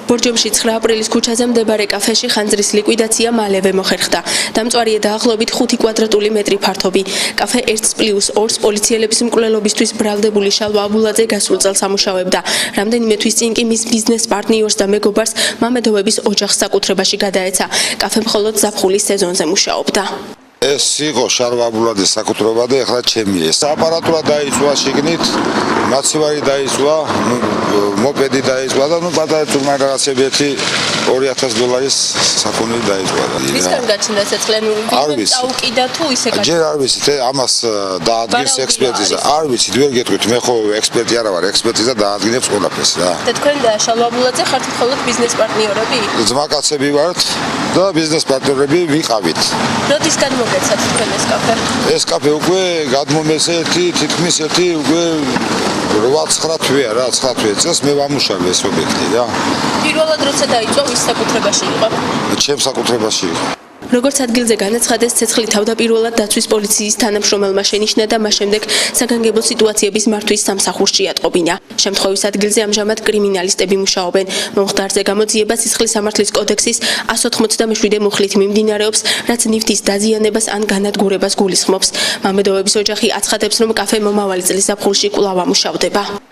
ბორჯომში 9 აპრილის ქუჩაზე მდებარე კაფეში ხანძრის ლიკვიდაცია მალევე მოხერხდა. დამწვარია დაახლოებით 5 კვადრატული მეტრი ფართობი. კაფე 1+2-ს პოლიციელების მკვლელობისთვის ბრალდებული შალვა აბულაძე გასულ წელს ამუშავებდა. რამდენიმე თვის წინ კი მის ბიზნეს პარტნიორს და მეგობარს მამედოვების ოჯახს საკუთრებაში გადაეცა. კაფე მხოლოდ ზაფხულის სეზონზე მუშაობდა. ეს იყო შალვა აბულაძის საკუთრება და ეხლა ჩემია. აპარატურა დაიწვა შიგნით, მაცივარი დაიწვა, მოპედი დაიწვა და პატარა თურმე რაღაცები $2000 საქონელი დაიწვა. ვისგან გაჩნდა ცეცხლიანური ვიდეო წაუკიდა თუ ისე გაჩნდა? ჯერ არ ვიცით, ამას დაადგინს ექსპერტიზა. არ ვიცით, ვერ გეტყვით, მე ხო ექსპერტი არა ვარ, ექსპერტიზა დაადგენს ყველაფერს რა. და თქვენ და შალვა აბულაძე ხართ მხოლოდ ბიზნეს პარტნიორები? ძმაკაცები ვართ და ბიზნეს პარტნიორები ვიყავით. როდისგან მოგეცათ თქვენ ეს კაფე? ეს კაფე უკვე გადმომეს თითქმის უკვე 8-9 თვეა რა, 9 თვე წელს მე ვამუშავე ეს ობიექტი რა. პირველად როცა დაიწყო ვის საკუთრებაში იყო? ჩემს საკუთრებაში იყო. როგორც ადგილზე განაცხადეს, ცეცხლი თავდაპირველად დაცვის პოლიციის თანამშრომელმა შენიშნა და მას შემდეგ საგანგებო სიტუაციების მართვის სამსახურში ატყობინა. შემთხვევის ადგილზე ამჟამად კრიმინალისტები მუშაობენ. მომხდარზე გამოძიება სისხლის სამართლის კოდექსის 187 მუხლით მიმდინარეობს, რაც ნივთის დაზიანებას ან განადგურებას გულისხმობს. მამედოვების ოჯახი აცხადებს, რომ კაფე მომავალი წლის ზაფხულში კვლავ ამუშავდება.